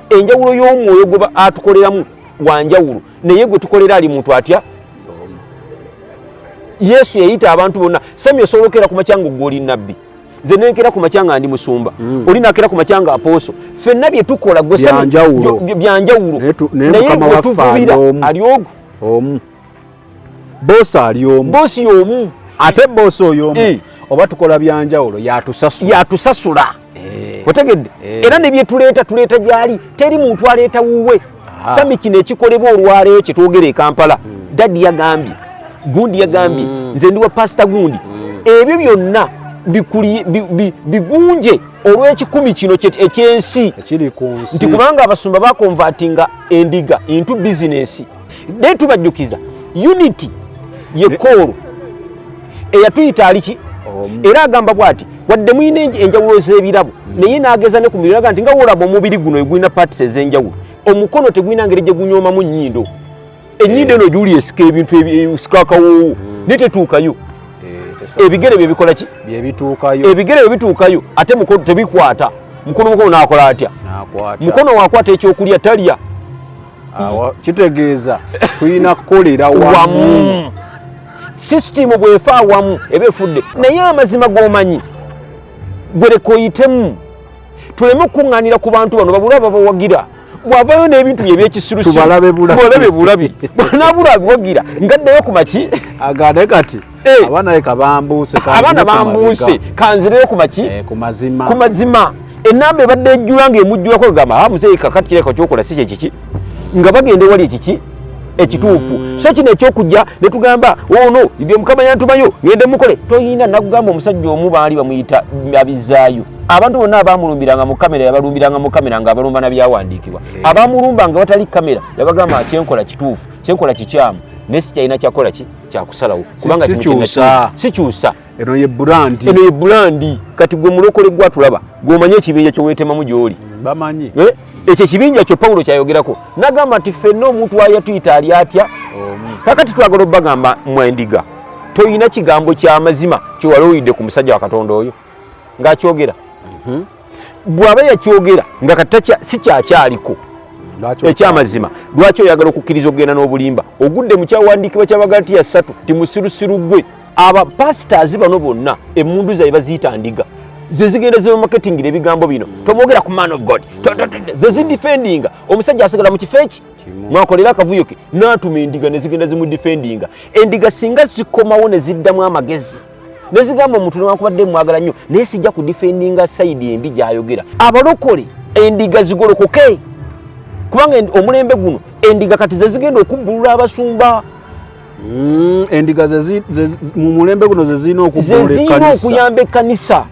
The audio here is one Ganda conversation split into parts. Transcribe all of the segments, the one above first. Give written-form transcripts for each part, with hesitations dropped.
enjawulo y'omwoyo gwe atukoleramu wanjawulo naye gwe tukolera ali muntu atya Yesu yayita abantu bonna Samyo solokera ku macyango goli nabbi nze nenkera ku macanga ndi musumba oli nakera ku macanga aposo fenna bye tukola gwe byanjawulo naye gwe tuvubira ali omu bosa ali omu bosi omu ate bosi oyo omu oba tukola byanjawulo yatusasula otegedde era ne bye tuleeta gyali teri muntu aleeta wuwe sami kino ekikolebwa olwaleero kye twogera e Kampala dadi yagambye gundi yagambye nze ndi wa pasita gundi ebyo byonna bigunje olw'ekikumi kino ekyensi nti kubanga abasumba bakonvatinga endiga into business naye tubajjukiza UNIQE yekoolo eyatuyita aliki era agamba bwati wadde muyina enjawulo z'ebirabo naye naageza ne ku mibiri aga nti nga wolaba omubiri guno egulina parts ez'enjawulo omukono tegulina ngeri gye gunyoomamu nnyindo ennyindo eno gyuli esika ebintu ebisikakawoowo ne tetuukayo ebigere bye bikola ki ebigere bye bituukayo ate mukono tebikwata mukono naakola atya mukono waakwata ekyokulya talya kitegeeza tulina kukolera wamu sisitimu bwefa awamu eba efudde naye amazima g'omanyi gwereka oyitemu tuleme okuŋŋaanira ku bantu bano babula babawagira bw'avayo n'ebintu bye ebyekisirusiru tubalabe bulabi bw'anaabula abiwagira ngaddeyo ku maki agade kati abaana bambuuse kanzireyo ku maki ku mazima ennamba ebadde ejjula ng'emujjulako egamba muzeeyi kakati kireka kyokola si kyekiki nga bagenda ewali ekiki ekituufu so kino ekyokujja ne tugamba ono ibyo mukama yantumayo ngende mukole toyina nakugamba omusajja omu baali bamuyita abizaayo abantu bonna abamulumbiranga mu kamera yabalumbiranga mu kamera nga abalumba na byawandiikibwa abamulumbanga batali kamera yabagamba kyenkola kituufu kyenkola kikyamu nesi kyalina kyakola kyakusalawo kubanga sikyusa eno ye bulandi kati gwe mulokole gwatulaba gw'omanye ekibinja kyoweetemamu gy'oli bamanyi ekyo ekibinja kyo Pawulo kyayogerako nagamba nti ffenna omuntu ayatuyita ali atya kakati twagala obbagamba mwendiga toyina kigambo ky'amazima kyewalowidde ku musajja wa Katonda oyo ng'akyogera bw'aba yakyogera nga kati si kyakyaliko ekyamazima lwaki oyagala okukkiriza okugenda n'obulimba ogudde mu kyawandiikibwa ky'Abagalatiya 3 ti musirusiru gwe abapasitaazi bano bonna emmundu zaabwe baziyita ndiga ze zigenda zimaketingira ebigambo bino tomwogera ku man of God ze zidifendinga omusajja asigala mu kifo eki mwakolera akavuyo ke n'atuma endiga ne zigenda zimudifendinga endiga singa zikomawo ne ziddamu amagezi ne zigamba omuntu newankubadde mwagala nnyo naye sijja kudifendinga sayidi embi gy'ayogera abalokole endiga zigolokoke kubanga omulembe guno endiga kati ze zigenda okubbulula abasumba endiga mu mulembe guno ze zirina okuyamba ekkanisa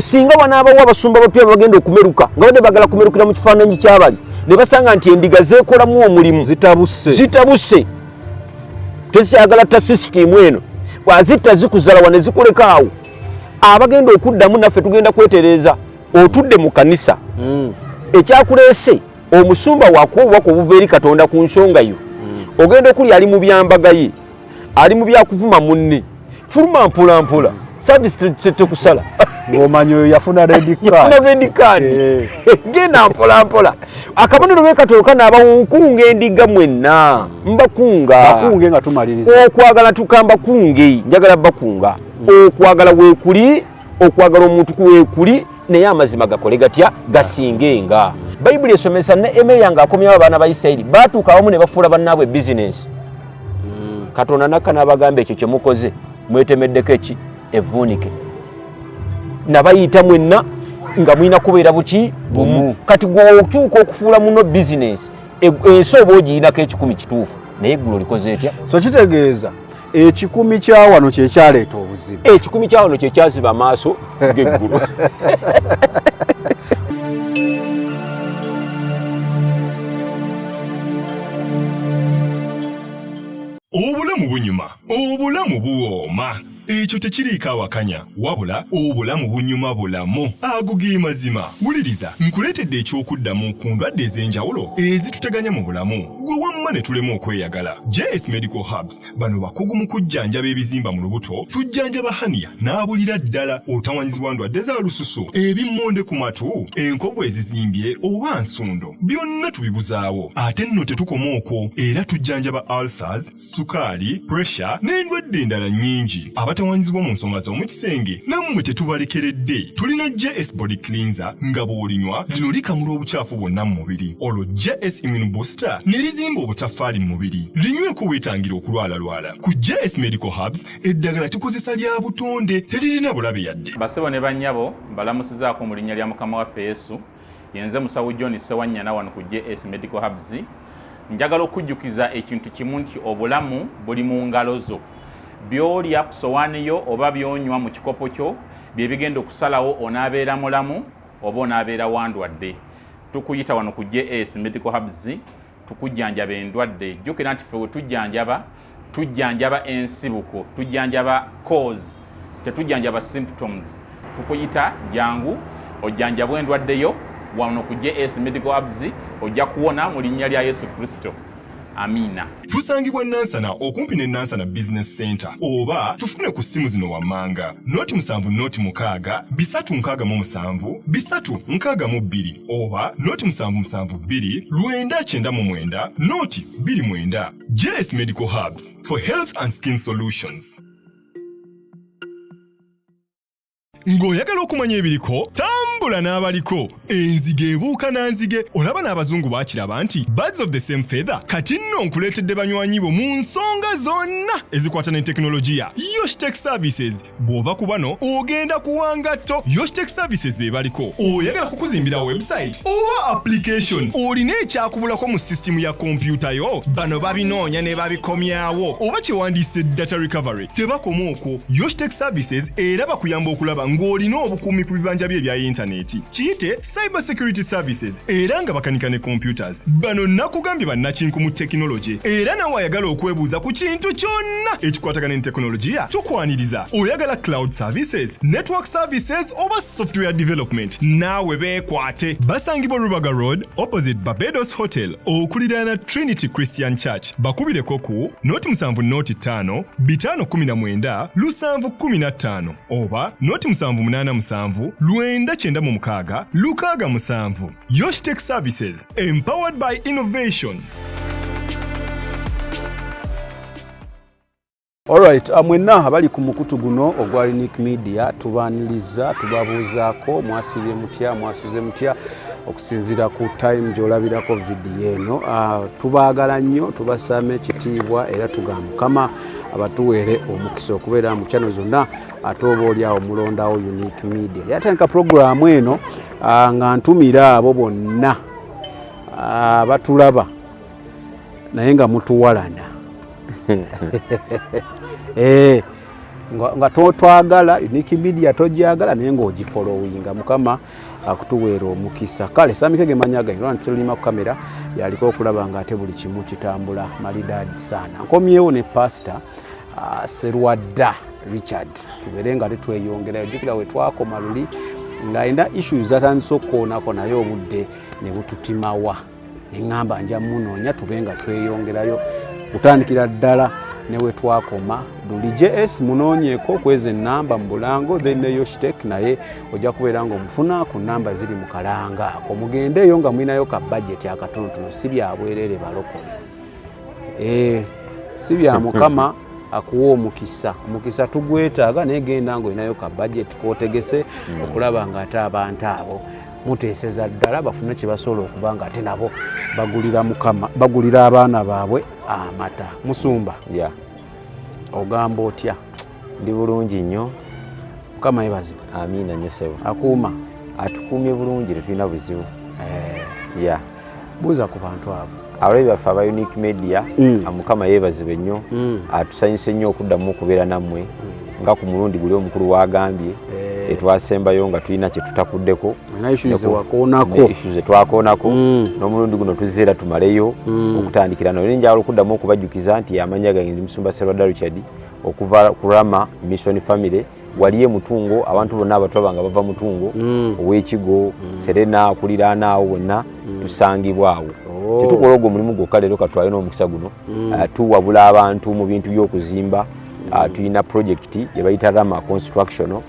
singa banaabawo abasumba bapya bagenda okumeruka nga badde bagala kumerukira mu kifaananyi ky'abali ne basanga nti endiga zeekolamu omulimu zitabuse tezikyagala ta sisitimu eno bwazitta zikuzalawa ne zikuleka awo abagenda okuddamu naffe tugenda kwetereeza otudde mu kanisa ekyakuleese omusumba wakuwako obuva eri Katonda ku nsonga yo ogenda okuli ali mu byambaga ye ali mu byakuvuma munne fuluma mpolampola service tekusala ng'omanyi oyo yafuna red card genda mpolampola akabonero b'ekatooka n'abawunkunga endiga mwenna bakunge nga tumaliriza okwagala tukamba kunge njagala bakunga okwagala weekuli okwagala omuntu kuweekuli naye amazima gakole gatya gasingenga bayibuli esomesa ne Emeya ng'akomyawo abaana ba Isirayiri baatuuka awamu ne bafuula bannaabwe bizinesi Katonda nakka n'abagamba ekyo kye mukoze mwetemeddeko eki evvuunike nabayita mwenna nga mulina kubeera buki bumu kati gwokyuka okufuula muno bizinesi ensi oba ogiyinako ekikumi kituufu naye eggulu likoze etya so kitegeeza ekikumi kyawano kyekyaleeta obuzibu ekikumi kyawano kyekyaziba amaaso g'eggulu obulamu bunyuma obulamu buwooma ekyo tekiriiko awakanya wabula obulamu bunyuma bulamu ago ge mazima. Wuliriza nkuleetedde ekyokuddamu ku ndwadde ez'enjawulo ezituteganya mu bulamu gwe wamma ne tulema okweyagala. JS Medical Hubs bano bakugu mu kujjanjaba ebizimba mu lubuto, tujjanjaba hania n'abulira ddala otawanyizibwa ndwadde za lususu, ebimmonde ku matu, enkovu ezizimbye oba nsundo, byonna tubibuzaawo. Ate nno tetukoma okwo, era tujjanjaba ulcers, sukaali, pressure n'endwadde endala nnyingi. Abatawanyizibwa mu nsonga z'omu kisenge nammwe tetubalekeredde. Tulina JS Body Cleanser nga bw'olinywa lino likamula obucaafu bwonna mu mubiri. Olwo JS Immune Booster ne lizimba obutaffaali mu mubiri. Linyweko weetangira okulwalalwala. Ku JS Medical Hubs eddagala tukozesa lya butonde teririna bulabe yadde. Basebo ne bannyabo mbalamusizaako mu linnya lya Mukama waffe Yesu. Yenze Musawo John Sewanyana wano ku JS Medical Hubs. Njagala okujjukiza ekintu kimu nti obulamu buli mu ngalo zo. Byolya ku sowaani yo oba byonywa mu kikopo kyo bye bigenda okusalawo onaabeera mulamu oba onaabeera wandwadde. Tukuyita wano ku JS Medical Hubs tukujjanjaba endwadde. Jjukira nti ffe we tujjanjaba ensibuko, tujjanjaba cause, tetujjanjaba symptoms. Tukuyita jangu ojjanjabwa endwadde yo wano ku JS Medical Hubs ojja kuwona mu linnya lya Yesu Kristo. Amina. Tusangibwa Nansana okumpi ne Nansana Business Center oba tufune ku simu zino wammanga noti 7 bisatu nkaga mu 7 bisatu nkaga mu 2 oba noti 772 lwenda chenda mu mwenda noti 29. JS Medical Hubs for health and skin solutions. Ng'oyagala okumanya ebiriko tambula n'abaliko. Enzige ebuuka nanzige olaba n'abazungu baakiraba nti birds of the same feather. Kati nno nkuleetedde banywanyi bo mu nsonga zonna ezikwata ne tekinologiya. Yoshitech Services bw'ova ku bano ogenda kuwangatto. Yoshitech Services be baliko. Oyagala kukuzimbira website oba application olina ekyakubulako mu system ya kompyuta yo bano babinoonya ne babikomyawo oba kyewandiise data recovery tebakoma okwo. Yoshitech Services era bakuyamba okulaba ng'olina obukuumi ku bibanja bye ebya intaneti. Kiyite cyber security services era nga bakanika ne computers. Bano nakugambye bannakinku mu technology era nawe ayagala okwebuuza ku kintu kyonna ekikwatagana ne technologiya tukwaniriza. Oyagala cloud services, network services oba software development naawe beekwate. Basangibwa Rubaga Road opposite Barbados Hotel okuliraana Trinity Christian Church. Bakubireko ku noti 7 noti 5 519 715 oba noti 787 lwenda chenda mu mukaaga lukaaga 7. Yoshitech Services, empowered by innovation. Alright, mwenna abali ku mukutu guno ogwa UNIQE Media tubaniriza tubabuuzaako mwasibye mutya mwasuze mutya okusinzira ku time gy'olabirako video eno. Tubaagala nnyo tubasaame ekitiibwa era tugamba Mukama abatuweere omukisa okubeera mu channel zonna ate oba oliawo mulondawo UNIQE Media. Yatandika programu eno nga ntumira abo bonna batulaba naye nga mutuwalana nga twagala UNIQE Media tojagala naye ng'ogifollowinga. Mukama akutuweera omukisa. Kale Samike gemanya ganyi lwana tselima ku kamera yaliko okulaba nga ate buli kimu kitambula malidadi sana. Nkomyewo ne pastor Serwadda Richard tubeere nga tetweyongerayo. Jjukira we twakoma luli ng'alina issues zatandise okkoonako naye obudde ne bututimawa. Ne ŋŋamba nja munoonya tube nga tweyongerayo kutandikira ddala ne we twakoma luli. JS munoonyeeko kweza ennamba mu Bulango then ne Yoshitech naye ojja kubeera ng'omufuna ku nnamba ziri mu kalanga ako. Mugendeeyo nga mulinayo ka budget akatonotono si bya bwereere balokole. Si bya Mukama akuwa omukisa. Omukisa tugwetaaga naye genda ng'olinayo ka budget k'otegese okulaba ng'ate abantu abo muteeseza ddala bafune kye basobola okuba nga ate nabo bagulira abaana baabwe amata. Musumba ogamba otya? Ndi bulungi nnyo. Mukama yeebazibwe. Amiina nnyo ssebo. Akuuma? Atukuumye bulungi tetulina buzibu. Buuza ku bantu abo abalebe baffe aba UNIQE Media. Mukama yeebazibwe nnyo. Atusanyuse nnyo okuddamu okubeera nammwe nga ku mulundi guli omukulu wagambye etwasembayo nga tulina kye tutakuddeko issues twakoonako n'omulundi guno tuzeera tumaleyo okutandikira nayo. Njagala okuddamu okubajjukiza nti amanya gange ndi Musumba Serwadda Richard okuva kurama mission family waliye mutungo abantu bonna abatwabanga bava mutungo owekigo serena akuliraana awo wonna tusangibwa awo tetukola ogwo mulimu gwokka leero katwaye n'omukisa guno tuwabula abantu mu bintu by'okuzimba tulina project yebayita rama construction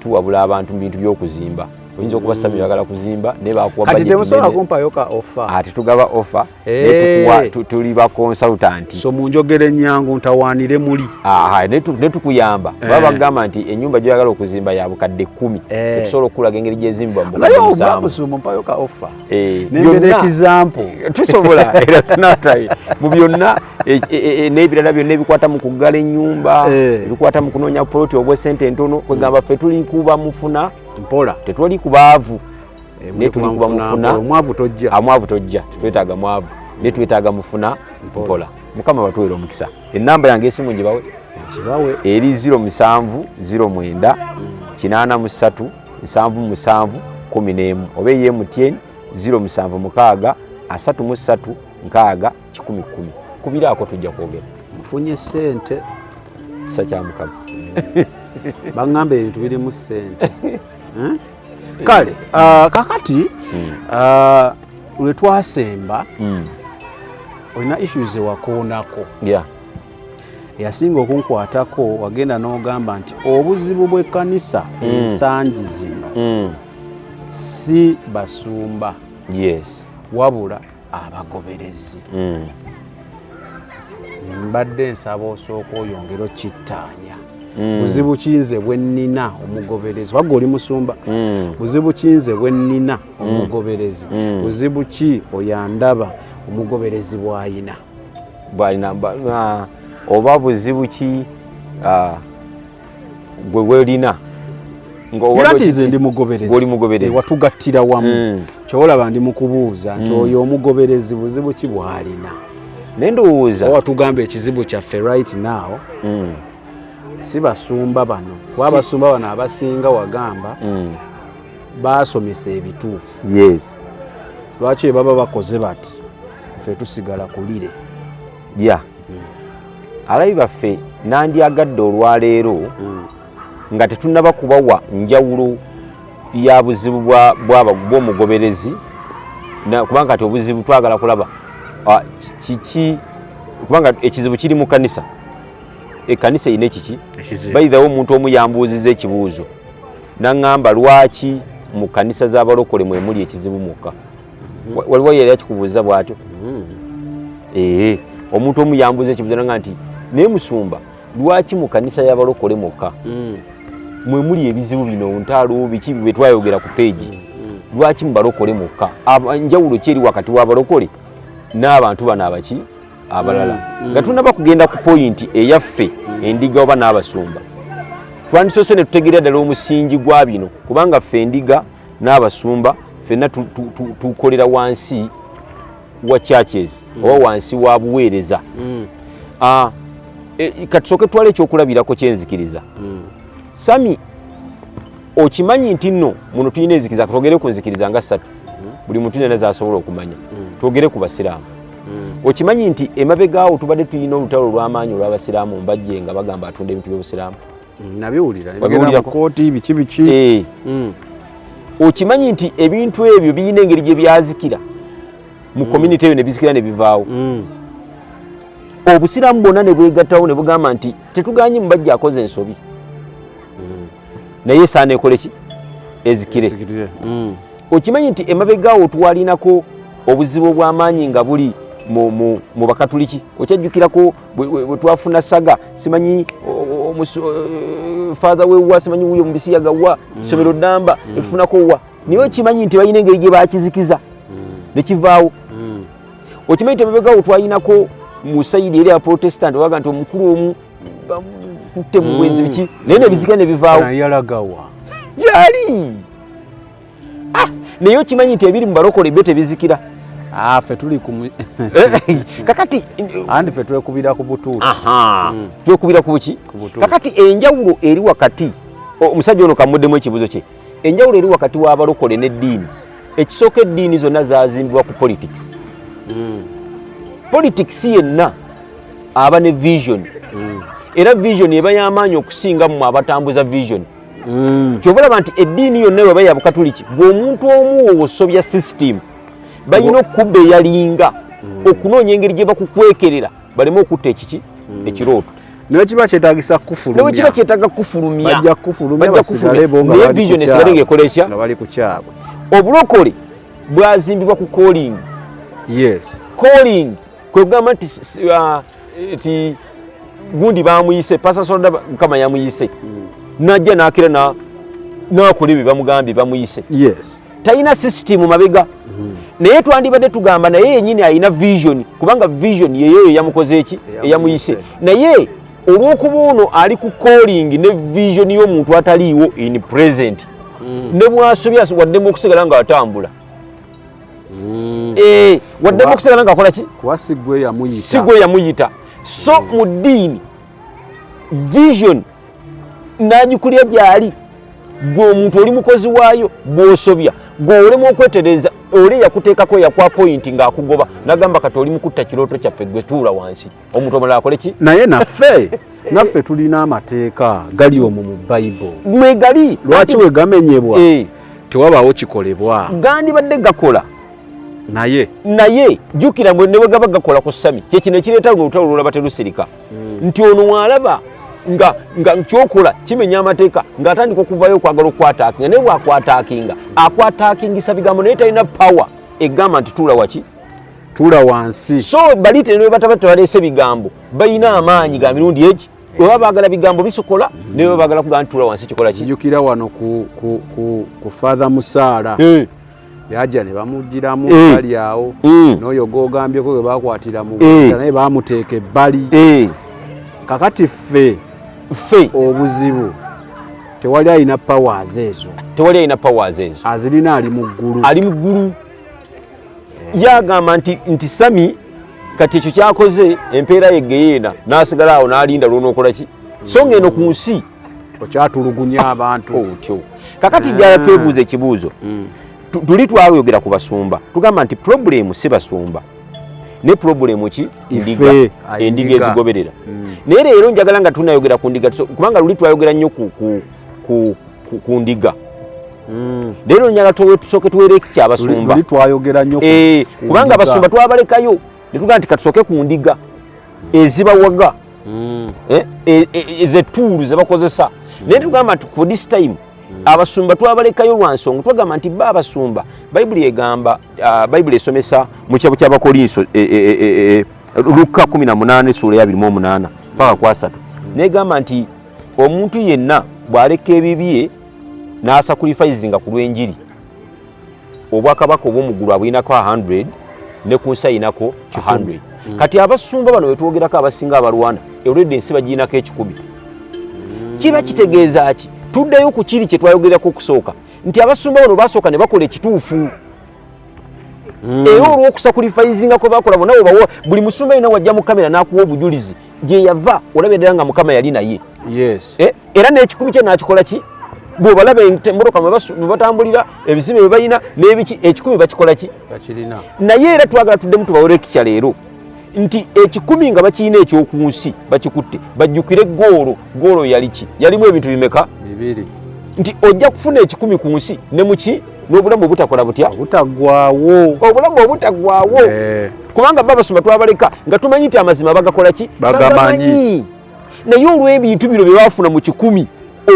tuwabula abantu mu bintu by'okuzimba oyinza okuba Samira agala kuzimba ne bakuwa budget. Kati temusobola kumpayo ka offer. Tugaba offer ne tuli ba consultant. So munjogere nnyangu ntawaanire muli. Ne tukuyamba. Baba gamba nti ennyumba gy'oyagala okuzimba ya bukadde 10. Tusobola okulaga engeri gy'ezimba mu bukadde 7. Nayo babusumu mpayo ka offer. Nembere example. Tusobola era tunatai. Mu byonna n'ebirala byonna ebikwata mu kuggala ennyumba, ebikwata mu kunoonya ploti obwe sente ntono, kwegamba ffe tuli kuba mufuna mpola tetwali kubaavu ne tuli kuba mufuna omwavu tojja tetwetaaga mwavu ne twetaaga mufuna mpola. Mukama batuwera omukisa. Ennamba yange esimu gibawe eri 0709 83 77 11 oba ye MTN 07 33 6 10 kubiraako tujja kwogera mufunye sente kisa kya Mukama. Baŋŋamba ebintu birimu sente. Kale kakati lwe twasemba olina issues ewakoonako eyasinga okunkwatako wagenda n'ogamba nti obuzibu bw'ekkanisa ensangi zino si basumba wabula abagoberezi. Mbadde nsaba osooka oyongera okittaanya. Buzibu kinze bwe nnina omugoberezi wagga oli musumba. Buzibu kinze bwe nnina omugoberezi. Buzibu ki oyandaba omugoberezi bw'ayina oba buzibu ki gwe welina ng'olatize ndi mugoberezi watugattira wamu kyolaba ndi mukubuuza nti oyo omugoberezi buzibu ki bw'alina nendowooza oba tugamba ekizibu kyaffe right now si basumba bano kuba abasumba bano abasinga wagamba baasomesa ebituufu. Lwaki baba bakoze bati ffe tusigala kulire alabi baffe nandyagadde olwaleero nga tetunnaba kubawa njawulo ya buzibu bw'omugoberezi kubanga kati obuzibu twagala kulaba kiki kubanga ekizibu kiri mu kanisa. Ekkanisa ine kiki bayidhawo omuntu omu yambuuziza ekibuuzo naŋŋamba lwaki mu kanisa z'abalokole mwe muli ekizibu mukka. Waliwo yali akikubuuza bw'atyo. Omuntu omu yambuuza ekibuuzo naŋŋamba nti naye musumba lwaki mu kanisa y'abalokole mukka mwe muli ebizibu bino ntaalo biki bwe twayogera ku peegi lwaki mu balokole mukka? Njawulo ki eri wakati w'abalokole n'abantu bano abaki abalala nga tunaba kugenda ku point eyaffe endiga oba n'abasumba twandisoose ne tutegerera ddala omusingi gwa bino kubanga ffe endiga n'abasumba ffenna tukolera wansi wa churches oba wansi wa buweereza. Katusooke twala ekyokulabirako kyenzikiriza. Sami okimanyi nti nno muno tulina enzikiriza twogere ku nzikiriza nga 3 buli muntu yenna z'asobola okumanya twogere ku basiraamu. Okimanyi nti emabegaawo tubadde tulina olutalo olw'amaanyi olw'abasiraamu mbajje nga bagamba atunda ebintu by'obusiraamu. Nabiwulira kooti biki. Okimanyi nti ebintu ebyo birina engeri gye byazikira mu community eyo ne bizikira ne bivaawo. Obusiraamu bwonna ne bwegattawo ne bugamba nti tetuganye mubajja akoze ensobi naye esaana ekole ki ezikire. Okimanyi nti emabegaawo twalinako obuzibu obw'amaanyi nga buli mu bakatuliki. Okyajjukirako bwe twafuna saga simanyi father wewa simanyi wuyo mu bisi yagawa somero ddamba etufunako wa niwe kimanyi nti balina engeri gye bakizikiza ne kivaawo. Okimanyi nti emabegaawo twalinako mu sayidi eri ya protestant waga nti omukulu omu kutte mu bwenzi biki naye ne bizikira ne bivaawo gyali. Naye okimanyi nti ebiri mu balokole byo tebizikira. Ffe tuli ku kakati andi ffe twekubira ku butuuti. Twekubira ku buki? Kakati enjawulo eri wakati omusajja ono kamuddemu ekibuzo kye. Enjawulo eri wakati w'abalokole n'eddiini. Ekisooka eddiini zonna zaazimbibwa ku politics. Politics yenna aba ne vision. era vision eba y'amaanyi okusinga mu abatambuza vision. Kyova olaba nti eddiini yonna bweba ya Bukatuliki bw'omuntu omu osobya system balina okubba eyalinga okunoonya engeri gye bakukwekerera baleme okutta ekiki ekirooto. Naye kiba kyetaagisa kufulumya. Naye kiba kyetaaga kufulumya. Bajja kufulumya basigale bo nga naye vision esigale ng'ekola ekya nga bali ku kyabwe. Obulokole bwazimbibwa ku calling. Yes. Calling kwe kugamba nti gundi bamuyise pasa soda kama yamuyise najja nakira nakola ebyo bamugambye bamuyise. Yes. Talina system mabega. Naye twandibadde tugamba naye yennyini alina vision kubanga vision yeyo yamukoze eki eyamuyise. Naye olw'okuba ono ali ku calling ne vision y'omuntu ataliiwo in present ne bwasobya waddemu okusigala nga atambula. Waddemu okusigala nga akola ki? Kuba sigwe yamuyita. Sigwe yamuyita. So mu ddiini vision n'agikulira gy'ali gwe omuntu oli mukozi waayo bw'osobya gwe olemu okwetereza oli yakuteekako yakwa point ng'akugoba n'agamba kati oli mukutta kirooto kyaffe gwe tuula wansi omuntu omulala akole ki? Naye naffe tulina amateeka gali omwo mu Bayibuli. Mwegali lwaki we gamenyebwa tewabaawo kikolebwa? Gandibadde gakola naye jjukira ne bwe gaba gakola ku ssami kyekino ekireeta luno olutalo lulaba terusirika nti ono mwalaba nga kyokola kimenya amateeka ng'atandika okuvayo okwagala okwataakinga naye bw'akwataakinga akwataakingisa bigambo naye talina power egamba nti tuula waki? Tuula wansi. So bali ne bwe bataba tebaleese bigambo balina amaanyi ga mirundi egi oba baagala bigambo bisokola ne bwe baagala kugamba nti tuula wansi kikola ki? Kijjukira wano ku Father Musaala yajja ne bamugiramu bali awo n'oyo gw'ogambyeko gwe baakwatira mu bwita naye baamuteeka ebbali. Kakati ffe obuzibu tewali alina powers ezo. Azirina ali mu ggulu. Yagamba nti Sami kati ekyo kyakoze empeera yegeyeena n'asigala awo n'alinda lw'onookola ki? So ng'eno ku nsi okyatulugunya abantu. Otyo. Kakati jjala twebuuza ekibuuzo. Tuli twayogera ku basumba tugamba nti problemu si basumba ne problemu ki? Endiga ezigoberera. Naye leero njagala nga tunayogera ku ndiga kubanga luli twayogera nnyo ku ndiga. Leero njagala tusooke tuweereko kyabasumba. Luli twayogera nnyo kubanga abasumba twabalekayo ne tugamba nti katusooke ku ndiga ezibawaga ezetuulu ze bakozesa. Naye tugamba nti for this time abasumba twabalekayo lwa nsonga twagamba nti abasumba Bayibuli egamba Bayibuli esomesa mu kyabo ky'Abakolinso Luka 18 sura ya 28 mpaka kwa 3 negamba nti omuntu yenna bw'aleka ebibye n'asacrificinga ku lw'enjiri obwakabaka obw'omuggulu abuyinako 100 ne ku nsi ayinako 100. Kati abasumba bano wetwogerako abasinga abalwana already ensi bagiyinako 10. Kiba kitegeeza ki? Tuddayo ku kiri kye twayogerako okusooka nti abasumba bano basooka ne bakola ekituufu. Era olw'okusacrificinga kwe bakola bonna buli musumba yenna wajja mu kamera n'akuwa obujulizi gye yava olaba ddala nga Mukama yali naye. Era n'ekikumi kye n'akikola ki? Bw'obalaba emmotoka mwe batambulira ebizimbe bye balina n'ebiki ekikumi bakikola ki? Naye era twagala tuddemu tubawole ekikya leero nti ekikumi nga bakiyina ekyoku nsi bakikutte bajjukire goolo yali ki? Yalimu ebintu bimeka? 2. Nti ojja kufuna ekikumi ku nsi ne muki n'obulamu obutakola butya? Obulamu obutagwawo. Kubanga babasumba twabaleka nga tumanyi nti amazima bagakola ki? Bagamanyi. Naye olw'ebintu bino bye bafuna mu 10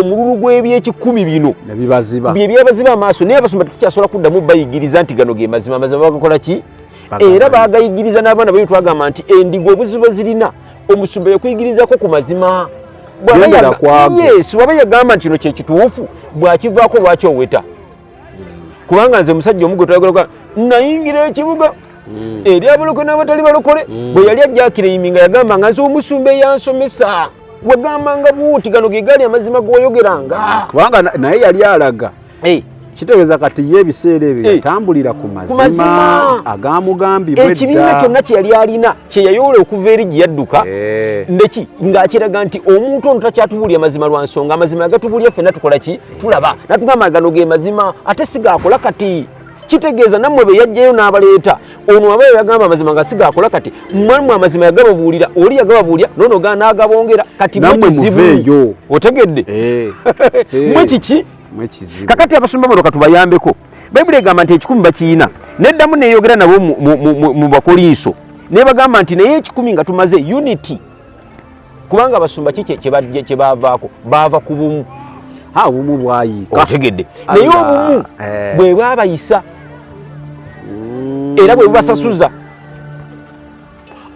omululu gw'ebyekikumi bino bye byabaziba amaaso naye abasumba tukyasobola kuddamu bayigiriza nti gano ge mazima bagakola ki? Era bagayigiriza n'abaana bayo twagamba nti endiga obuzibu zirina omusumba yakuyigirizako ku mazima. Bwaba yagamba nti kino kyekituufu bwakivaako lwaki oweta? Kubanga nze musajja omuggo twagala nayingira ekibuga eri abalokole n'abatali balokole bwe yali ajjakira yiminga yagambanga nze omusumba eyansomesa wagambanga buuti gano ge gaali amazima g'oyogeranga. Kubanga naye yali alaga kitegeeza kati ye ebiseera ebyo yatambulira ku mazima agamugambibwa edda. Ekibiina kyonna kye yali alina kye yayoola okuva eri gye yadduka neki ng'akiraga nti omuntu ono takyatubulya mazima lwa nsonga amazima agatubulya ffenna tukola ki? Tulaba natugamba gano ge mazima ate sigaakola kati kitegeeza nammwe be yajjayo n'abaleeta ono abayo yagamba amazima nga sigaakola kati mmwe amazima yagababuulira oli yagababuulira nono n'agabongera kati mwekizibu otegedde mwe kiki kakati abasumba bano katubayambeko bayibuli egamba nti 10 bakiina neddamu neeyogera nabo mu Bakolinso nebagamba nti naye 10 nga tumaze unity kubanga abasumba kye baavaako baava ku bumu obumu bwayiika otegedde naye obumu bwe bwabayisa era bwe bubasasuza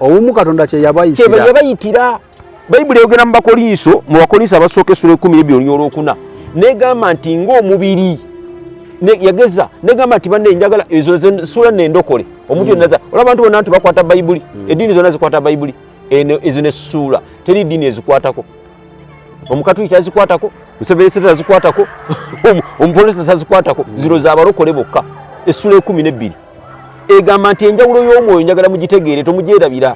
obumu Katonda kye yabayitira bayibuli eyogera mu Bakolinso abasooka essula 10 ebyoni olwokuna negamba nti ng'omubiri yageza negamba nti banne njagala ezo sula nendokole omuntu yennaza olaba abantu bonna nti bakwata bayibuli eddiini zonna zikwata bayibuli ezo ne sula teri ddiini ezikwatako omukatuliki tazikwatako Museveni tazikwatako omupolisi tazikwatako ziro za barokole bokka essula 12 egamba nti enjawulo y'omwoyo njagala mugitegeere tomugyerabira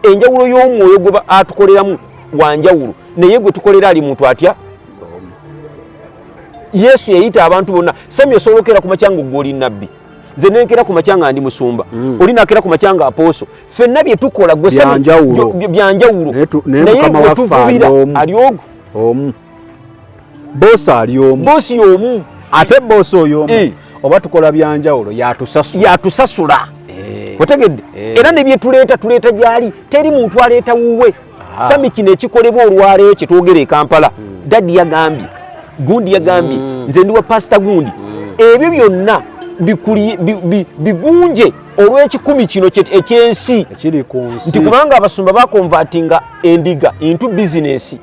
enjawulo y'omwoyo gwe atukoleramu wanjawulo naye gwe tukolera ali muntu atya Yesu yayita abantu bonna Samuel solokera ku macyango goli nabbi nze nenkera ku macyango ndi musumba oli nakera ku macyango aposo fenna bye tukola gwe byanjawulo naye gwe tuvubira ali ogu bosi ali omu bosi y'omu ate bosi oyo omu oba tukola byanjawulo yatusasula otegedde era ne bye tuleeta gyali teri muntu aleeta wuwe sami kino ekikolebwa olwaleero kye twogera e Kampala dadi yagambye gundi yagambye nze ndi wa pastor gundi ebyo byonna bigunje olw'ekikumi kino ekyensi ekiri ku nsi nti kubanga abasumba bakonvatinga endiga into business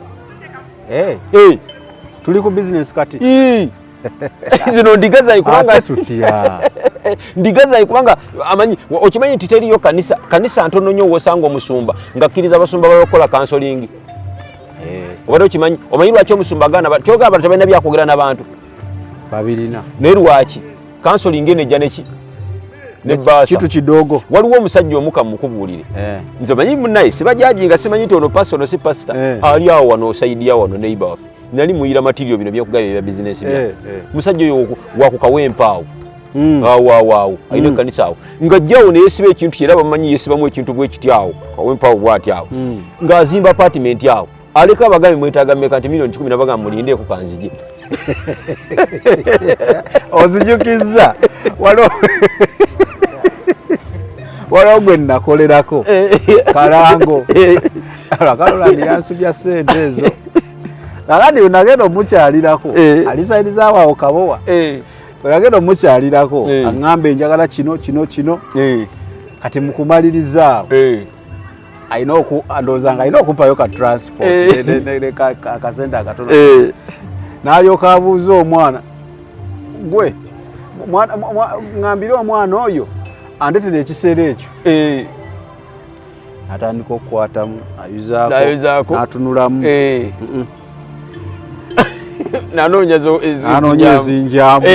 tuli ku business kati zino ndiga zayi kubanga tutya ndiga zayi kubanga amanyi okimanyi nti teriyo kanisa ntono nnyo wosanga omusumba ngakkiriza abasumba bakola counseling obadde okimanyi omanyi lwaki omusumba agana kyogamba tabalina byakwogera n'abantu babirina naye lwaki counseling nejja neki nebbaasa kitu kidogo waliwo omusajja omuka mukubuulire nze manyi munnaye sibajajinga simanyi nti ono pastor si pastor ali awo wano osaidia wano neighbor waffe nali muyira material bino byokugaba ebya business bya musajja oyo wakukawempaawo awo ayina ekkanisa awo ng'ajjawo neyesiba ekintu kyera bamanyi yesibamu ekintu bwe kiti awo kawempaawo bw'ati awo ng'azimba apartment awo aleka abagambi mwetaaga mmeka nti milioni 10 nabagamba mulindeeko kanzije ozijukizza waliwo gwe nnakolerako kalango kalolandi yansubya sente ezo kakati nagenda omukyalirako alisairizaawo kabowa nagenda omukyalirako aŋŋamba enjagala kino kati mukumaliriza ndowozanga alina okumpayo ka transport akasente akatono n'alyoka abuuza omwana gwe ŋŋambire omwana oyo andetere ekiseera ekyo atandika okukwatamu ayuzaako n'atunulamu nanoonya ezinjamu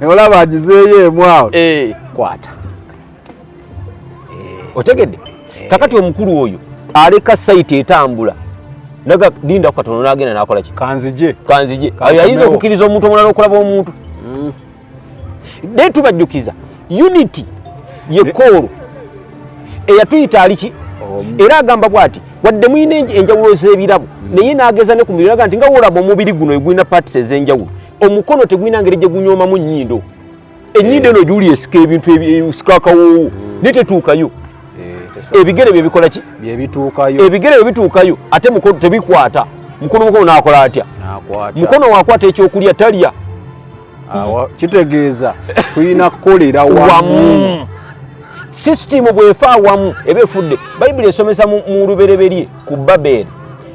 olaba agizeeyo emu awo kwata otegedde kakati omukulu oyo aleka site etambula naga linda ku Katonda n'agenda n'akola ki kanzije ayinza okukkiriza omuntu omulala okulaba omuntu naye tubajjukiza unity yekoolo eyatuyita aliki era agamba bw'ati wadde muyina enjawulo z'ebirabo naye n'ageza ne ku mubiri naga nti nga woolaba omubiri guno egulina parts ez'enjawulo omukono tegulina ngeri gye gunyoomamu nnyindo ennyindo eno gyuli esika ebintu ebisikakawoowo naye tetuukayo ebigere bye bikola ki ebigere bye bituukayo ate mukono tebikwata mukono n'akola atya mukono waakwata ekyokulya talya kitegeeza tulina kukolera wamu sisitimu bwefa wamu eba efudde bayibuli esomesa mu lubereberye ku Babeli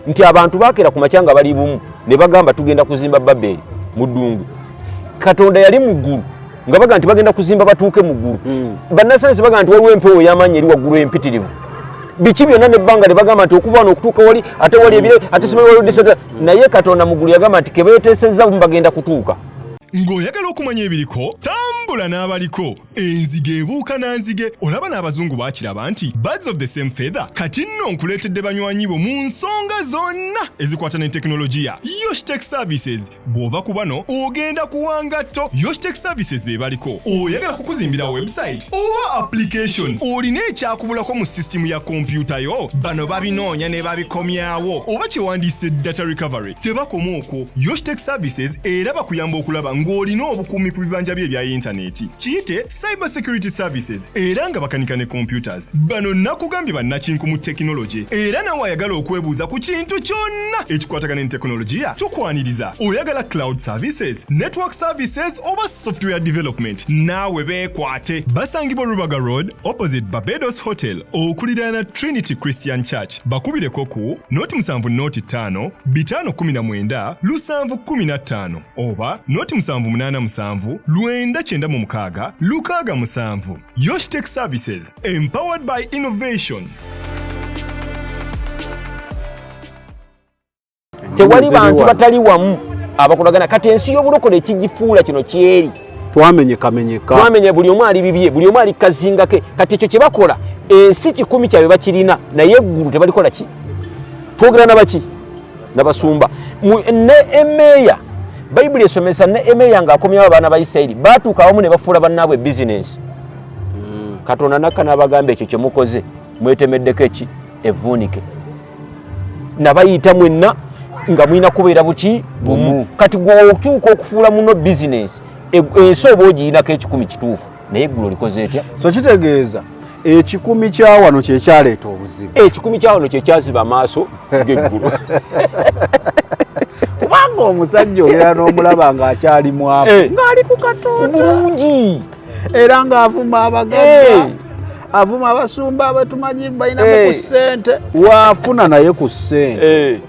nti abantu baakera ku makyanga bali bumu ne bagamba tugenda kuzimba Babeli mu ddungu Katonda yali mu ggulu nga baga nti bagenda kuzimba batuuke mu ggulu bannasayansi baga nti waliwo empewo y'amaanyi eri waggulu empitirivu biki byonna nebbanga ne bagamba nti okuva wano okutuuka wali ate wali ebire ate simanyi waliwo disata naye Katonda mu ggulu yagamba nti kebeeteesezza bagenda kutuuka. Ng'oyagala okumanya ebiriko tambula n'abaliko enzige ebuuka nanzige olaba n'abazungu baakiraba nti birds of the same feather kati nno nkuleetedde banywanyi bo mu nsonga zonna ezikwata ne tekinologiya Yoshitech Services bw'ova ku bano ogenda kuwangatto Yoshitech Services be baliko oyagala kukuzimbira website oba application olina ekyakubulako mu system ya kompyuta yo bano babinoonya ne babikomyawo oba kyewandiise data recovery tebakoma okwo Yoshitech Services era bakuyamba okulaba ng'olina obukuumi ku bibanja bye ebya intaneti kiyite cyber security services era nga bakanika ne computers bano nakugambye bannakinku mu tekinologi era nawe ayagala okwebuuza ku kintu kyonna ekikwatagana ne tekinologiya tukwaniriza oyagala cloud services network services oba software development naawe beekwate basangibwa Rubaga Road opposite Barbados Hotel okuliraana Trinity Christian Church bakubireko ku noti 7 519 715 oba noti 787 996 667 Yoshitech Services empowered by innovation. Tewali bantu batali wamu abakolagana kati ensi y'obulokole ekigifuula kino kyeri twamenye buli omu ali bibye buli omu ali kazinga ke kati ekyo kye bakola ensi 10 kyabe bakirina naye eggulu tebalikola ki twogera nabaki nabasumba ne emeya Bayibuli esomesa ne emeya ng'akomyawo abaana ba Isirayiri baatuuka awamu ne bafuula bannaabwe bizinensi Katonda nakka n'abagamba ekyo kye mukoze mwetemeddeko eki evvuunike nabayita mwenna nga mulina kubeera buti bumu kati gw'okyuka okufuula muno bizinensi ensi oba ogiyinako 10 kituufu naye eggulu likoze etya so kitegeeza 10 kya wano kye kyaleeta obuzibu 10 kya wano kye kyaziba amaaso g'eggulu kubanga omusajja olera n'omulaba ng'akyali mwavu ng'ali ku Katonda bulungi era ng'avuma abagagga avuma abasumba abatumanyi balinamu ku ssente waafuna naye ku ssente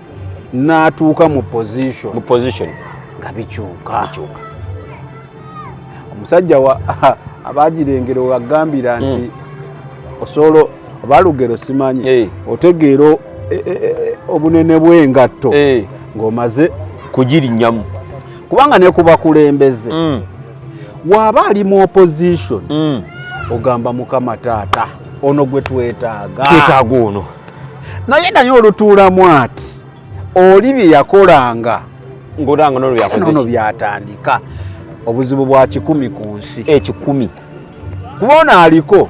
n'atuuka mu position nga bikyuka omusajja abagirengera wagambira nti osobola abalugero simanyi otegeera obunene bw'engatto ng'omaze kugirinyamu kubanga ne kuba kulembeze waba ali mu opposition ogamba mukama taata ono gwe twetaaga ono naye olutuulamu ati oli bye yakolanga ng'olanga nono byatandika obuzibu bwa 10 ku nsi 10 kubona aliko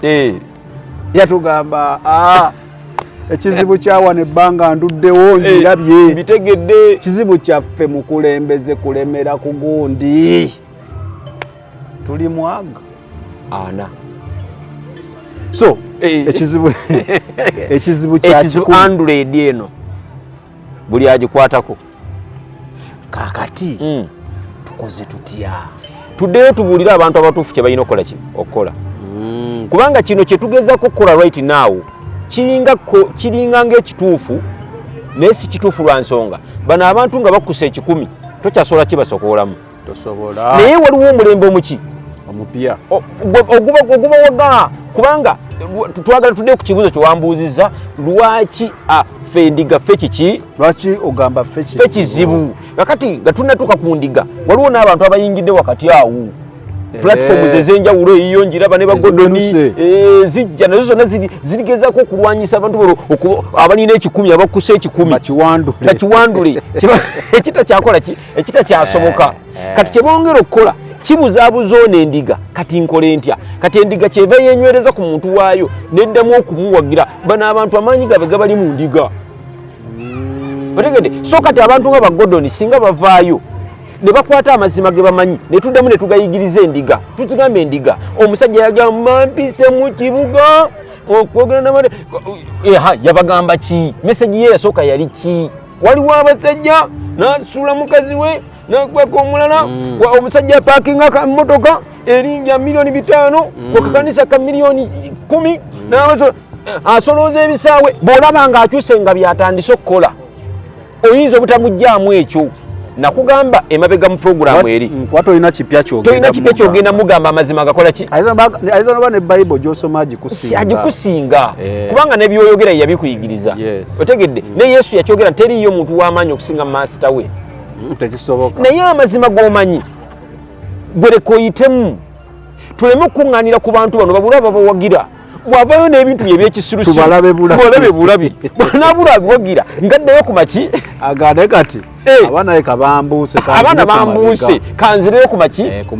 yatugamba ekizibu kyawa nebbanga nduddewo ngirabye bitegedde kizibu kyaffe mu kulembeze kulemera ku gundi tuli mwaga ana so ekizibu kya 100 eno buli agikwatako kakati tukoze tutya tuddeyo tubuulira abantu abatuufu kye balina okukola kubanga kino kye tugezaako okukola right now kiringa ng'ekituufu naye si kituufu lwa nsonga bano abantu nga bakusa 10 tokyasobola kibasokoolamu tosobola naye waliwo omulembe omuki omupya oguba waga kubanga twagala tudde ku kibuuzo kyewambuuzizza lwaki ffe endiga ffe kiki lwaki ogamba ffe kizibu kakati nga tunnatuuka ku ndiga waliwo n'abantu abayingidde wakati awo platforms ez'enjawulo eyiyo njiraba ne bagodoni zijja nazo zonna zirigezaako okulwanyisa abantu abalina 10 abakusa 10 bakiwandule ekitakyakola ekitakyasoboka kati kye bongera okukola kibuzaabuza ono endiga kati nkole ntya kati endiga kyeva yenywereza ku muntu waayo neddamu okumuwagira bano abantu amaanyi gabe gabali mu ndiga otegedde so kati abantu nga bagodoni singa bavaayo ne bakwata amazima ge bamanyi ne tuddamu ne tugayigiriza endiga tuzigambe endiga omusajja yagamba mpise mu kibuga okwogera namane yabagamba ki meseji ye yasooka yali ki waliwo abasajja n'asuula mukazi we n'akweka omulala omusajja paakinga ka mmotoka erinnya $5,000,000 wakakanisa ka $10,000,000 asolooza ebisaawe bw'olaba ng'akyuse nga byatandise okukola oyinza obutamuggyaamu ekyo nakugamba emabega mu programu eri watolina kipya kyogenda mugamba amazima gakola ki ayinza noba ne Bible gy'osoma agikusinga kubanga ne byoyogera yabikuyigiriza otegedde ne Yesu yakyogera teriiyo muntu w'amaanyi okusinga maasita we tekisoboka naye amazima g'omanyi gwereka oyitemu tuleme kuŋŋaanira ku bantu bano babula babawagira bw'avaayo n'ebintu bye by'ekisirusiru tubalabe bulabi bw'anaabula abiwagira ngaddeyo ku maki agade kati abaana bambuuse kanzireyo ku maki ku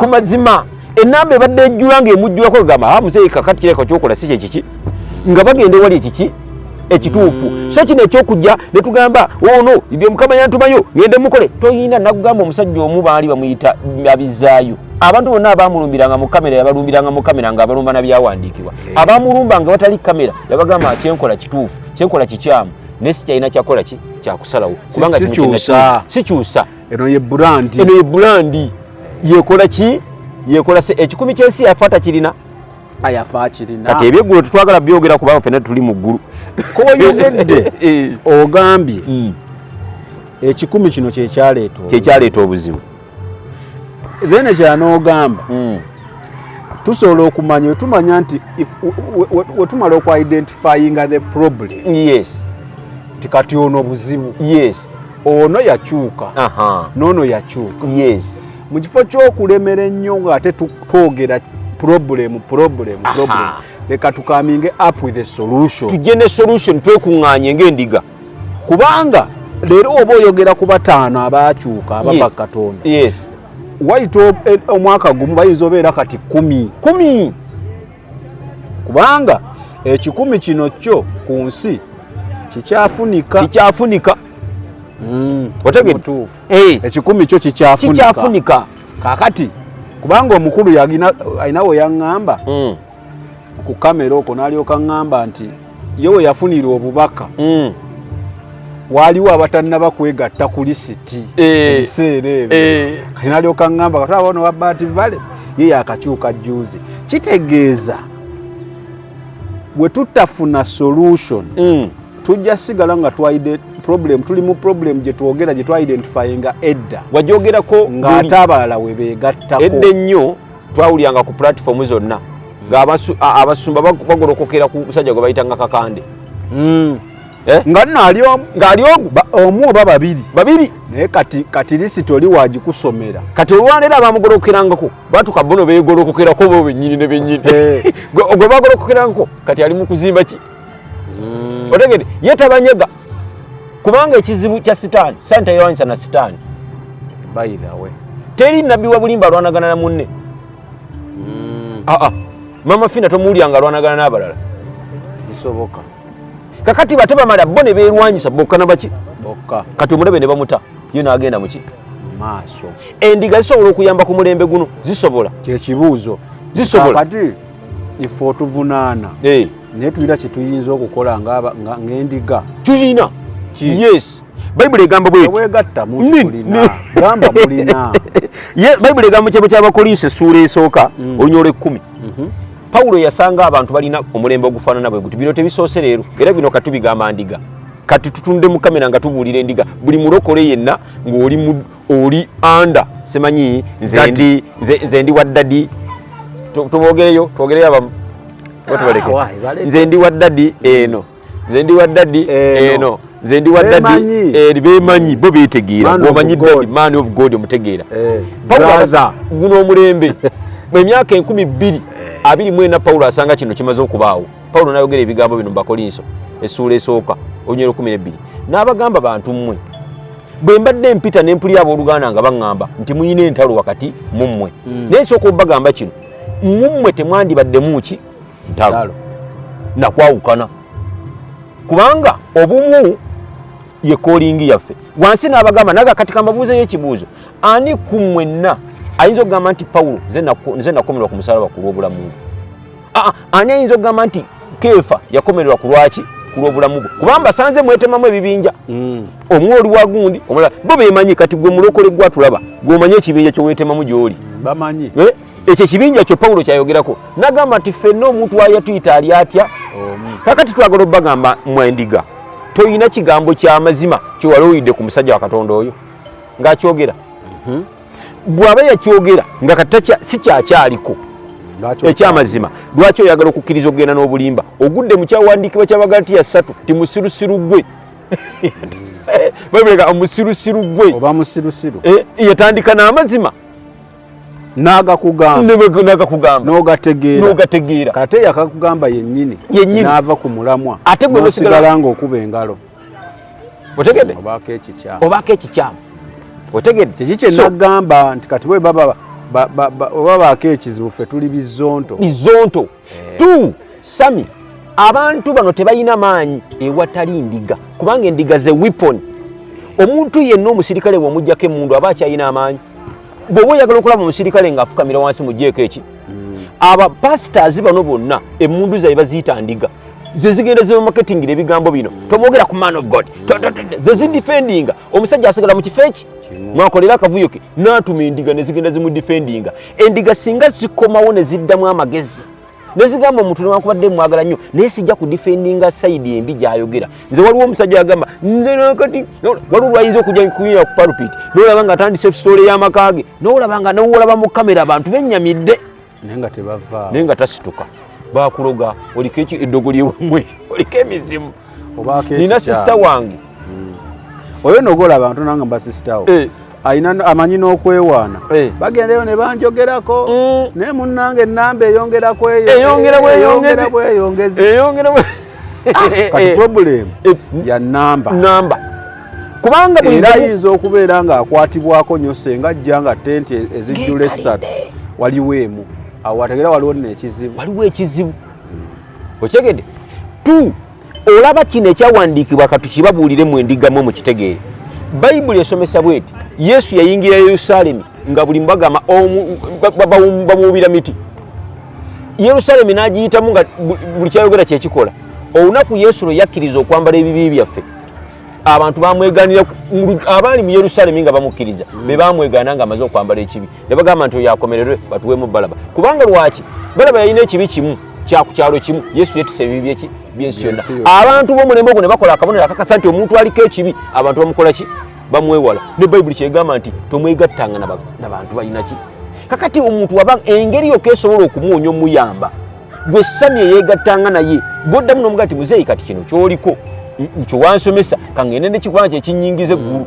mazima ennamba ebadde ejjula ng'emujjulako egamba muzeeyi kakati kireka kyokola si kyekiki nga bagenda wali ekiki ekituufu so kino ekyokujja ne tugamba ono ibyo mukama yantumanyo ngende mukole toyina nakugamba omusajja omu baali bamuyita abizaayo abantu bonna abamulumbiranga mu kamera yabalumbiranga mu kamera nga abalumba nabyawandiikibwa abamulumba nga batali kamera yabagamba kyenkola kituufu kyenkola kikyamu nesi kyalina kyakola ki kyakusalawo kubanga sikyusa eno ye bulandi yekola ki yekola se ekikumi kyensi yafaata kirina ayafa kirina kati ebyeggulo tetwagala byogera kubanga ffenna tuli mu ggulu koyogedde ogambye ekikumi kino kyekyaleeta obuzibu then ekyanoogamba tusobola okumanya wetumanya nti wetumala okuidentifyinga the problem yes tikati ono buzibu yes ono yakyuka noono yakyuka yes mu kifo ky'okulemera ennyo ng'ate twogera problem leka tukaminge up with a solution tujje ne solution twekuŋŋaanye ng'endiga kubanga leero oba oyogera ku bataano abaakyuka abava Katonda yes wayita omwaka gumu bayinza obeera kati 10 kubanga ekikumi kino kyo ku nsi kikyafunika otegetuufu ekikumi kyo kikyafunika kakati kubanga omukulu alina we yaŋŋamba ku kamera okwo n'alyoka ŋŋamba nti ye we yafunira obubaka waliwo abatannaba kwegatta ku lisiti ebiseera ebyo kati n'alyoka ŋŋamba kati abono wabaati vale ye yakakyuka jjuuzi kitegeeza bwe tutafuna solution tujja sigala nga tuli mu problem gye twogera gye twa-identifyinga edda wajyogerako ng'ate abalala we beegattako edda ennyo twawulyanga ku platform zonna ng'abasumba bagolokokera ku musajja gwe bayitanga Kakande nga nno ali omu oba babiri naye kati lisiti oli wagikusomera kati olwanera abamugolokokerangako batuka bono beegolokokerako bo bennyini ne bennyini gwe bagolokokerangako kati ali mu kuzimba ki otegede ye tabanyega kubanga ekizibu kya sitaani santa yawanyisa na sitaani by the way teri nabbi wa bulimba alwanagana na munne mama fina tomuwulyanga alwanagana n'abalala kisoboka kakati bate bamala bo ne beerwanyisa bokka na baki bokka kati omulabe ne bamuta yo n'agenda muki maaso endiga zisobola okuyamba ku mulembe guno zisobola kyekibuuzo zisobola kati ife otuvunaana naye tulina kyetuyinza okukola ng'endiga tuyina yes bayibuli egamba bwewegatta mulina gamba mulina bayibuli egamba kyabo ky'abakolinso essuula esooka onyola 10 Pawulo yasanga abantu balina omulembe ogufaanana bwe guti bino tebisoose leero era bino katubigamba ndiga kati tutunde mu kamera nga tubuulira endiga buli mulokole yenna ng'oli anda semanyi nze ndi waddadi twogereyo abamu nze ndi waddadi eno nze ndi waddadi eno nze ndi waddadi beemanyi bo beetegeera omanyi ddadi man of God omutegeera Pawulo guno omulembe emyaka 1224 Pawulo asanga kino kimaze okubaawo Pawulo n'ayogera ebigambo bino mu Bakolinso essuula esooka onywera 12 n'abagamba bantu mmwe bwe mbadde mpita ne mpulira abooluganda nga baŋŋamba nti muyina entalo wakati mu mmwe naye nsooka obbagamba kino mummwe temwandibaddemu ki ntalo nakwawukana kubanga obumu ye koolingi yaffe wansi n'abagamba naga kati kambabuuzeyo ekibuuzo ani ku mwenna ayinza okugamba nti Pawulo nze nakomerwa ku musalaba ku lw'obulamu bwe ani ayinza okugamba nti Keefa yakomererwa ku lwaki ku lw'obulamu bwe kubanga basanze mwetemamu ebibinja omwe oli wagundi omulala bo beemanyi kati gwe mulokole gwatulaba gw'omanyi ekibinja kyeweetemamu gy'oli bamanyi ekyo ekibinja kyo Pawulo kyayogerako nagamba nti ffenna omuntu wayatuyita ali atya kakati twagala obbagamba mwendiga toyina kigambo ky'amazima kyewalowidde ku musajja wa Katonda oyo ng'akyogera bw'aba yakyogera nga kati si kyakyaliko ekyamazima lwaki oyagala okukkiriza okugenda n'obulimba ogudde mu kyawandiikibwa ky'Abagalatiya 3 ti musirusiru gwe omusirusiru gwe oba musirusiru yatandika n'amazima n'agakugamba n'ogategeera kate yakakugamba yennyini n'ava ku mulamwa ate gwe osigala ng'okuba engalo otegedde obaako ekikyamu otegedde kiki kye nagamba nti kati bwe baba babaako ekizibu ffe tuli bizonto tu sami abantu bano tebalina maanyi ewatali ndiga kubanga endiga ze weapon omuntu yenna omusirikale bw'omugyako emmundu aba akyalina amaanyi bw'oba oyagala okulaba omusirikale ng'afukamira wansi mugyeko eki abapasitaazi bano bonna emmundu zaabwe baziyita ndiga ze zigenda zimaketingira ebigambo bino tomwogera ku man of god ze zidifendinga omusajja asigala mu kifo eki mwakolera akavuyo ke n'atuma endiga ne zigenda zimudifendinga endiga singa zikomawo ne ziddamu amagezi nezigamba omuntu newankubadde mwagala nnyo naye sijja kudifendinga sayidi embi gy'ayogera nze waliwo omusajja agamba nze nakati waliwo lwayinza okujja kunyira ku palupiti n'olaba nga atandise sitole y'amaka ge n'olaba mu kamera abantu bennyamidde naye nga tasituka bakuloga oliko eddogo lyewamwe oliko emizimu nina sisita wange oyo nogola abantu nanga mbasisitawo amanyi n'okwewaana bagendeyo ne banjogerako naye munnange ennamba eyongera bweyongezi kati problemu ya namba kubanga era ayinza okubeera ng'akwatibwako nnyo senga ajja nga tenti ezijjula 3 waliwo emu awo wategera waliwo ekizibu okyegedde olaba kino ekyawandiikibwa katukibabuulire mu endigamu mukitegeere bayibuli esomesa bweti yesu yayingira Yerusaalemi nga buli mbagama bamuwubira miti Yerusaalemi n'agiyitamu nga buli kyayogera kyekikola olunaku yesu lwe yakkiriza okwambala ebibi byaffe abantu bamweganira abaali mu Yerusaalemi nga bamukkiriza be bamwegana nga amaze okwambala ekibi ne bagamba nti oyo akomererwe batuweemu Balaba kubanga lwaki Balaba yalina ekibi kimu kyakukyalo kimu yesu yetise ebibi byensi yonna abantu b'omulembe ogwo ne bakola akabonero akakasa nti omuntu aliko ekibi abantu bamukola ki bamwewala ne bayibuli kyegamba nti tomwegattanga n'abantu balina ki kakati omuntu waba engeri yokka esobola okumuwonya omuyamba gwe sami eyeegattanga naye goddamu n'omugaa ti muzeeyi kati kino kyoliko nkyo wansomesa kangende nekikubanga kyekinyingiza eggulu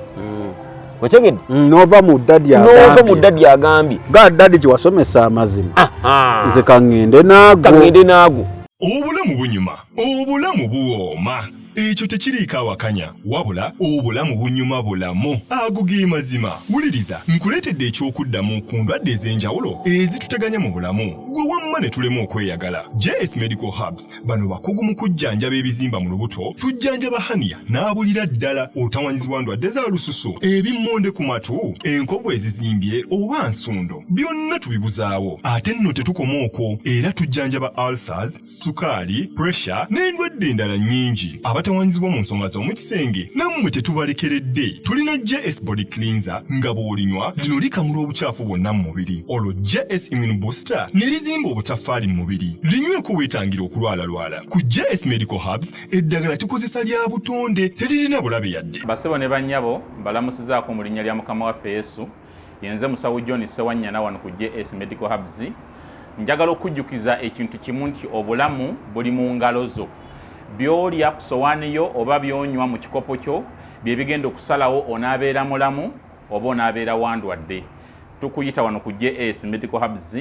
okyegedde nova mu ddadi agambye ga ddadi kyewasomesa amazima nze kangende naago obulamu bunyuma obulamu buwooma ekyo tekiriiko awakanya wabula obulamu bunyuma bulamu ago ge mazima wuliriza nkuleetedde ekyokuddamu ku ndwadde ez'enjawulo ezituteganya mu bulamu gwe wamma ne tulema okweyagala. JS Medical Hubs bano bakugu mu kujjanjaba ebizimba mu lubuto tujjanjaba hania n'abulira ddala otawanyizibwa ndwadde za lususu ebimmonde ku matu enkovu ezizimbye oba nsundo byonna tubibuzaawo ate nno tetukoma okwo era tujjanjaba ulcers sukaali pressure n'endwadde endala nnyingi abatawanyizibwa mu nsonga z'omukisenge nammwe tetubalekeredde tulina JS body cleanser nga bw'olinywa lino likamula obucaafu bwonna mu mubiri olwo JS immune booster ne lizimba obutafaali mu mubiri linyweko weetangira okulwalalwala ku JS Medical Hubs eddagala tukozesa lya butonde teririna bulabe yadde. Basebo ne bannyabo balamusizaako mu linnya lya Mukama waffe Yesu yenze musawo John Sewanyana wano ku JS Medical Hubs njagala okujjukiza ekintu kimu nti obulamu buli mu ngalo zo byolya ku sowaani yo oba byonywa mu kikopo kyo bye bigenda okusalawo onaabeera mulamu oba onaabeera wandwadde. Tukuyita wano ku JS Medical Hubs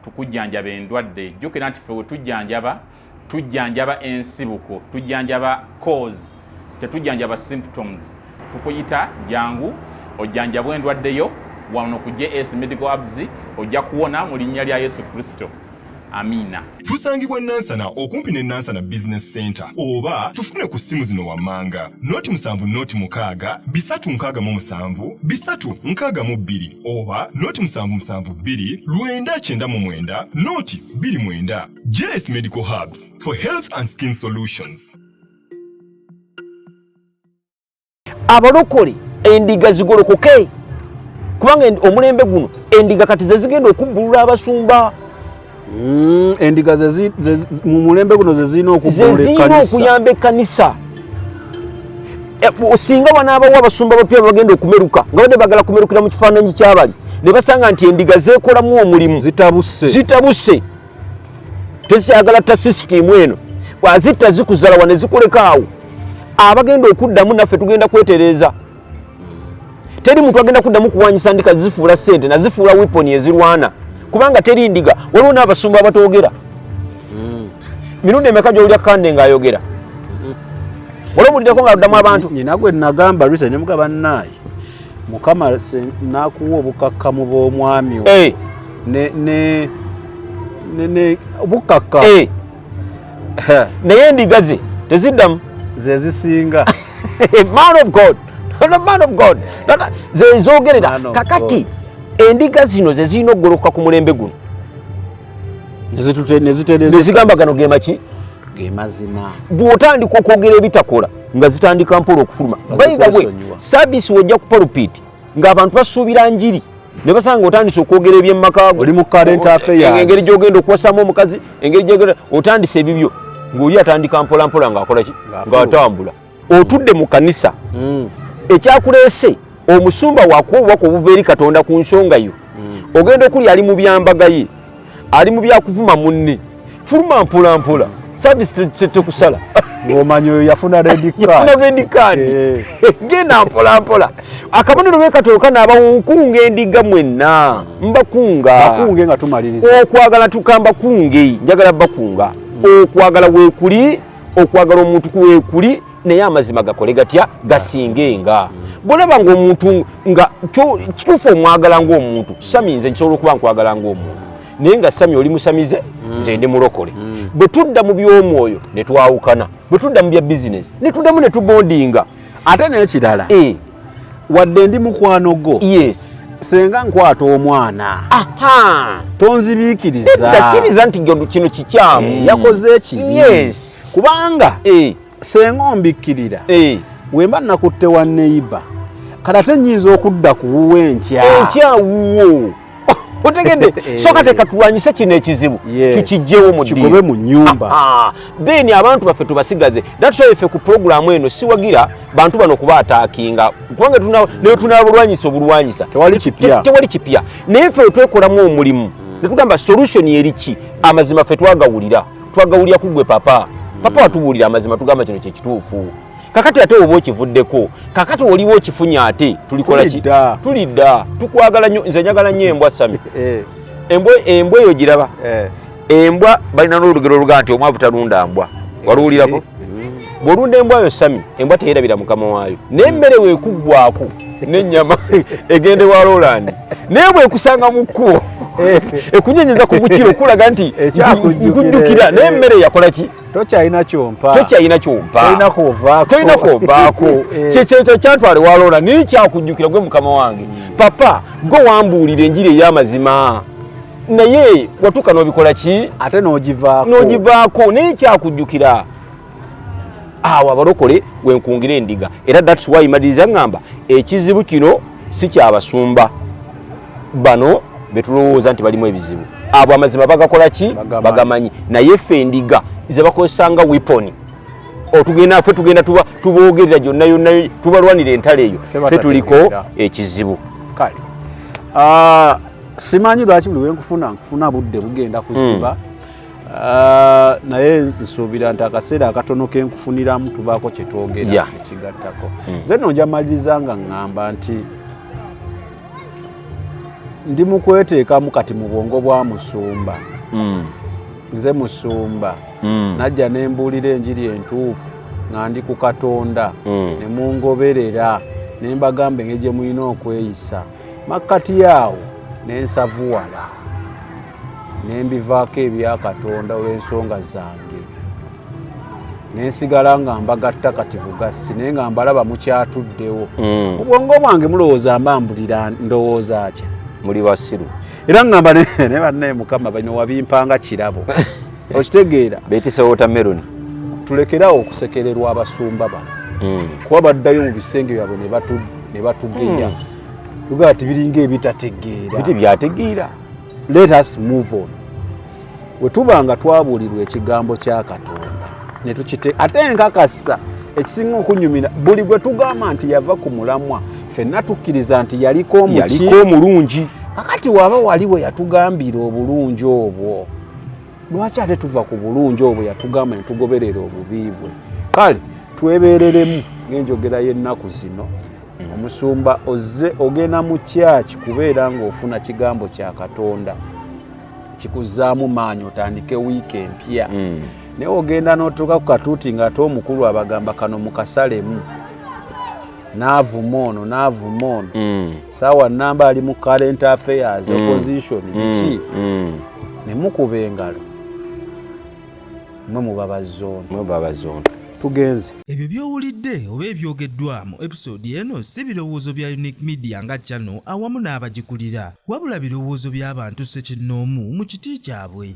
tukujjanjaba endwadde jjukira nti ffe we tujjanjaba ensibuko tujjanjaba cause tetujjanjaba symptoms. Tukuyita jangu ojjanjabwa endwadde yo wano ku JS Medical Hubs ojja kuwona mu linnya lya Yesu Kristo. Amina. Tusangibwa Nansana okumpi ne Nansana Business Center oba tufune ku simu zino wammanga noti 7 bisatu nkaga mu 7 bisatu nkaga mu 2 oba noti 772 lwenda kyenda mu mwenda noti 29. JS Medical Hubs for health and skin solutions. Abalokole endiga zigolokoke kubanga omulembe guno endiga kati zigenda okubbulula abasumba. Endiga mu mulembe guno zezina okuyamba ekkanisa. Osinga banaabawo abasumba bapya bagenda okumeruka nga badde bagala kumerukira mu kifaananyi ky'abali ne basanga nti endiga zeekolamu omulimu zitabuse tezikyagala ta sisitimu eno wazitta zikuzala wane zikuleka awo abagenda okuddamu naffe tugenda kwetereeza. Teri muntu agenda kuddamu kuwanyisa ndika zifuula ssente nazifuula wiponi ezirwana kubanga teri ndiga waliwo n'abasumba abatoogera mirundi emeka gy'olya Kande ng'ayogera olw'obuliddeko ng'addamu abantu nyina gwe nagamba lwisa ne mugaba nnaye Mukama n'akuwa obukakkamu bw'omwami ne obukakka naye endiga ze teziddamu ze zisinga man of God ze zoogerera kakati endiga zino ze zirina okugoloka ku mulembe guno nezigamba gano ge maki ge mazima bw'otandika okwogera ebitakola nga zitandika mpola okufuluma by the way service wojja ku pulpit ng'abantu basuubira njiri ne basanga otandise okwogera ebyemmaka oli mu current affairs engeri gy'ogenda okuwasamu omukazi engeri gy'ogenda otandise ebibyo ng'oli atandika mpola mpola ng'akola ki ng'atambula otudde mu kanisa ekyakuleese omusumba wakuwa obubaka obuva eri Katonda ku nsonga yo ogenda okuli ali mu byambaga ye ali mu byakuvuma munne fuluma mpola mpola service tekusala ng'omanyi oyo yafuna red card genda mpola mpola akabonero bwekatolo kanaaba nkunga endiga mwenna mbakunge nga tumaliriza okwagala tukamba kunge njagala bakunga okwagala weekuli okwagala omuntu weekuli naye amazima gakole gatya gasingenga bolaba ng'omuntu nga kituufu omwagala ng'omuntu sami nze nkisobola okuba nkwagala ng'omuntu naye nga sami oli musamize nze ndi mulokole bwe tudda mu by'omwoyo ne twawukana bwe tudda mu bya bizinesi ne tuddamu ne tubondinga ate n'ekirala wadde ndi mukwano gwo yes senga nkwata omwana tonzibiikiriza nti kino kikyamu yakoze ekibi yes kubanga senga ombikkirira wemba nakutte wa neiba kati ate nnyinza okudda ku wuwe enkyawuwo otegedde soka tekatulwanyise kino ekizibu tukijjewo mu kigobe mu nnyumba then abantu baffe tubasigaze that's why ffe ku programu eno siwagira bantu bano kuba ataakinga kubanga naye tunabulwanyisa obulwanyisa tewali kipya naye ffe twekolamu omulimu netugamba solution eriki amazima ffe twagawulira kugwe papa watubuulira amazima tugamba kino kyekituufu kakati ate oba okivuddeko kakati oliwo okifunya ate tulikola ki tulidda tukwagala nnyo nze njagala nnyo embwa sami embwa eyo giraba embwa balina n'olugero oluga nti omwavu talunda mbwa waluwulirako bw'olunda embwa yo sami embwa teyerabira mukama waayo n'emmere weekuggwako n'ennyama egende wa Roland naye bwekusanga mu kkubo ekunyenyeza ku bukiro okulaga nti nkujjukira naye emmere yakola ki tokyalina kyompa tolina kwovaako kyekyo kyantwale wa Roland naye kyakujjukira gwe mukama wange papa gwe wambuulira enjiri ey'amazima naye watuuka n'obikola ki ate n'ogivaako naye kyakujjukira awo abalokole wenkungira endiga era that's why maliriza ngamba ekizibu kino si kyabasumba bano betulowooza nti balimu ebizibu abo amazima bagakola ki bagamanyi naye ffe endiga ze bakozesanga weapon ffe tugenda tuboogerera gyonna yonna tubalwanira entalo eyo ffe tuliko ekizibu kale simanyi lwaki buli wenkufuna budde bugenda kuziba naye nsuubira nti akaseera akatono kenkufuniramu tubaako kyetwogera ekigattako nze nojja maliriza nga ŋŋamba nti ndi mu kweteekamu kati mu bwongo bwa musumba nze musumba najja ne mbuulira enjiri entuufu nga ndi ku Katonda ne mungoberera ne mbagamba engeri gye mulina okweyisa makkati yaawo ne nsavuwala ne mbivaako ebya Katonda olw'ensonga zange ne nsigala nga mbagatta kati bugasi naye nga mbalaba mukyatuddewo obwongo bwange mulowooza mbambulira ndowooza atya muli basiru era ngamba ne bannaye mukama bano wabimpanga kirabo okitegeera beetise watermelon tulekerawo okusekererwa abasumba bano kuba baddayo mu bisenge byabwe ne batugenya tugaa ati biringa ebitategeera biti byategeera let us move on we tuba nga twabuulirwa ekigambo kya Katonda ne tukite ate nkakasa ekisinga okunyumira buli gwe tugamba nti yava ku mulamwa ffenna tukkiriza nti yaliko omulungi kakati waba waliwo yatugambira obulungi obwo lwaki ate tuva ku bulungi obwo yatugamba ne tugoberera obubi bwe kale twebeereremu ng'enjogera y'ennaku zino omusumba ozze ogenda mu kyaki kubeera ng'ofuna kigambo kya Katonda kikuzaamu maanyi otandike wiiki empya naye ogenda n'otuuka ku katuuti ng'ate omukulu abagamba kano mukasalemu n'avuma ono saawa namba ali mu current affairs opposition biki ne mukuba engalo mwe muba bazzono tugenze. Ebyo by'owulidde oba ebyogeddwa mu episode eno si birowoozo bya UNIQE Media nga channel awamu n'abagikulira wabula birowoozo by'abantu ssekinnoomu mu kiti kyabwe.